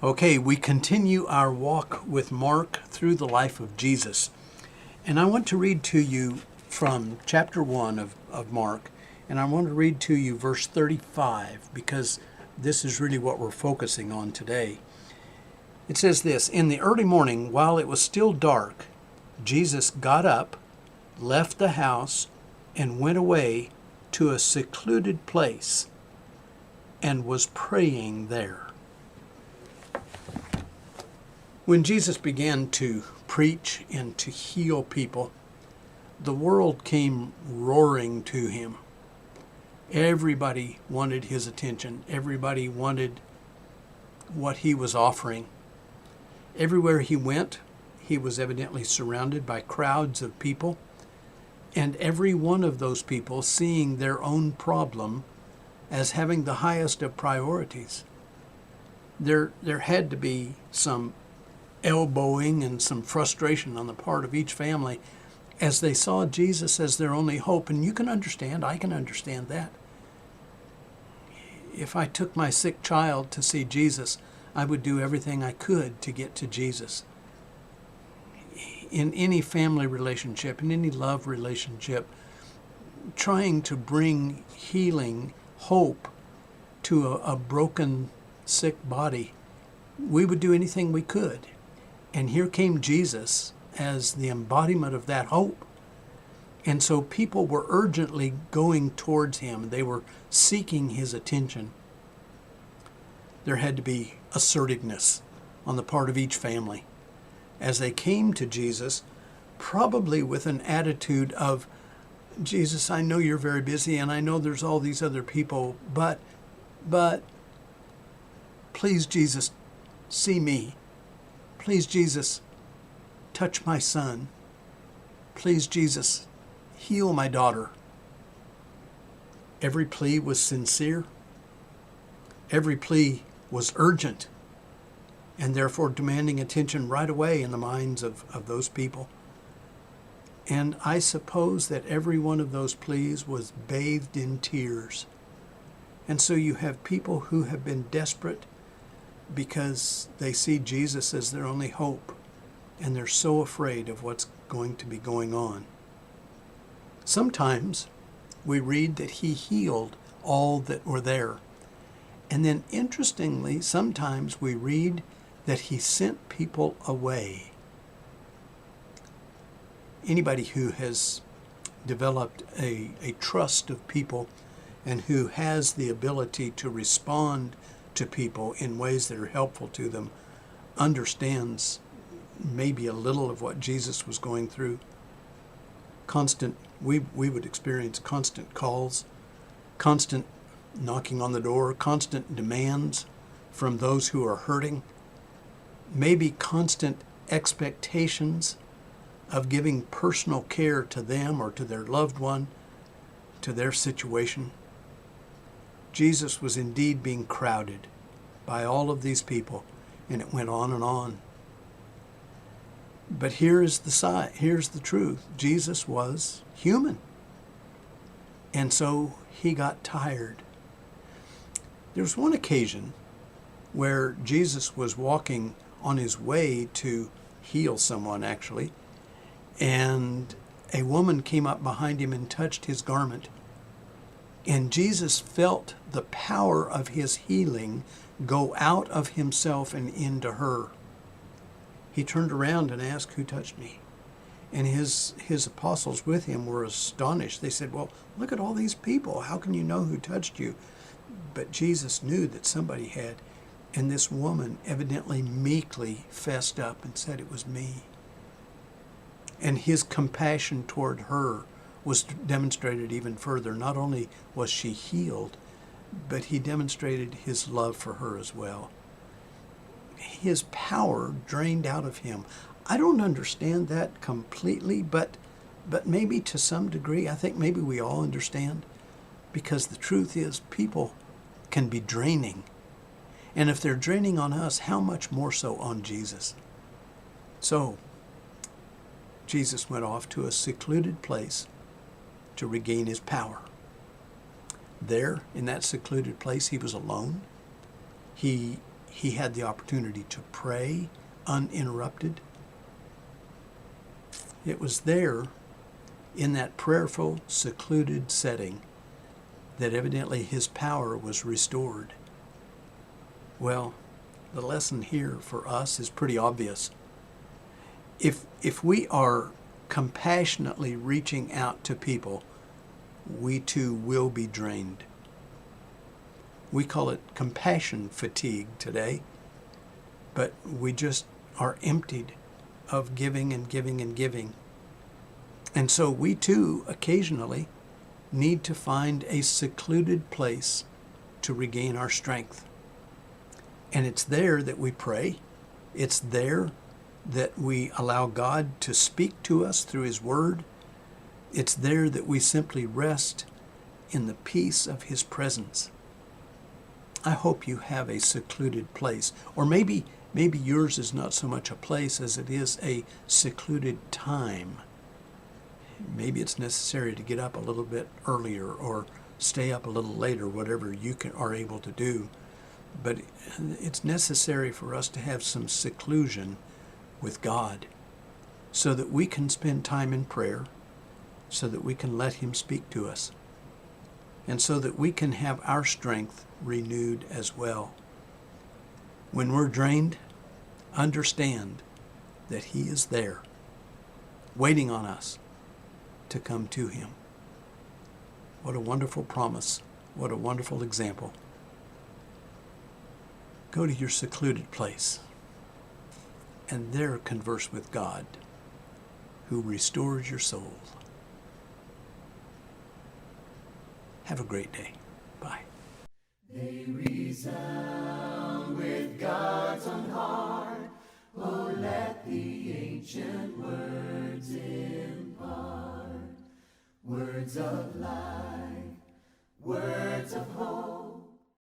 Okay, we continue our walk with Mark through the life of Jesus. And I want to read to you from chapter 1 of Mark, and I want to read to you verse 35, because this is really what we're focusing on today. It says this: "In the early morning, while it was still dark, Jesus got up, left the house, and went away to a secluded place, and was praying there." When Jesus began to preach and to heal people, the world came roaring to him. Everybody wanted his attention. Everybody wanted what he was offering. Everywhere he went, he was evidently surrounded by crowds of people, and every one of those people seeing their own problem as having the highest of priorities. There had to be some elbowing and some frustration on the part of each family as they saw Jesus as their only hope. And you can understand, I can understand that. If I took my sick child to see Jesus, I would do everything I could to get to Jesus. In any family relationship, in any love relationship, trying to bring healing, hope to a broken, sick body, we would do anything we could. And here came Jesus as the embodiment of that hope. And so people were urgently going towards him. They were seeking his attention. There had to be assertiveness on the part of each family as they came to Jesus, probably with an attitude of, "Jesus, I know you're very busy, and I know there's all these other people, but please, Jesus, see me. Please, Jesus, touch my son. Please, Jesus, heal my daughter." Every plea was sincere. Every plea was urgent, and therefore demanding attention right away in the minds of those people. And I suppose that every one of those pleas was bathed in tears. And so you have people who have been desperate because they see Jesus as their only hope, and they're so afraid of what's going to be going on. Sometimes we read that he healed all that were there. And then interestingly, sometimes we read that he sent people away. Anybody who has developed a trust of people and who has the ability to respond to people in ways that are helpful to them understands maybe a little of what Jesus was going through. We would experience constant calls, constant knocking on the door, constant demands from those who are hurting, maybe constant expectations of giving personal care to them or to their loved one, to their situation. Jesus was indeed being crowded by all of these people, and it went on and on. But here's the truth. Jesus was human. And so he got tired. There was one occasion where Jesus was walking on his way to heal someone, actually, and a woman came up behind him and touched his garment. And Jesus felt the power of his healing go out of himself and into her. He turned around and asked, "Who touched me?" And his apostles with him were astonished. They said, "Well, look at all these people. How can you know who touched you?" But Jesus knew that somebody had. And this woman evidently meekly fessed up and said, "It was me." And his compassion toward her was demonstrated even further. Not only was she healed, but he demonstrated his love for her as well. His power drained out of him. I don't understand that completely, but maybe to some degree, I think maybe we all understand, because the truth is people can be draining. And if they're draining on us, how much more so on Jesus? So, Jesus went off to a secluded place to regain his power. There, in that secluded place, he was alone. He had the opportunity to pray uninterrupted. It was there, in that prayerful, secluded setting, that evidently his power was restored. Well, the lesson here for us is pretty obvious. If we are compassionately reaching out to people, we too will be drained. We call it compassion fatigue today, but we just are emptied of giving and giving and giving. And so we too occasionally need to find a secluded place to regain our strength. And it's there that we pray. It's there that we allow God to speak to us through His Word. It's there that we simply rest in the peace of His presence. I hope you have a secluded place, or maybe yours is not so much a place as it is a secluded time. Maybe it's necessary to get up a little bit earlier or stay up a little later, whatever you are able to do. But it's necessary for us to have some seclusion with God so that we can spend time in prayer, so that we can let Him speak to us, and so that we can have our strength renewed as well. When we're drained, understand that He is there, waiting on us to come to Him. What a wonderful promise. What a wonderful example. Go to your secluded place and there converse with God, who restores your soul. Have a great day. Bye. They resound with God's own heart. Oh, let the ancient words impart. Words of life, words of hope.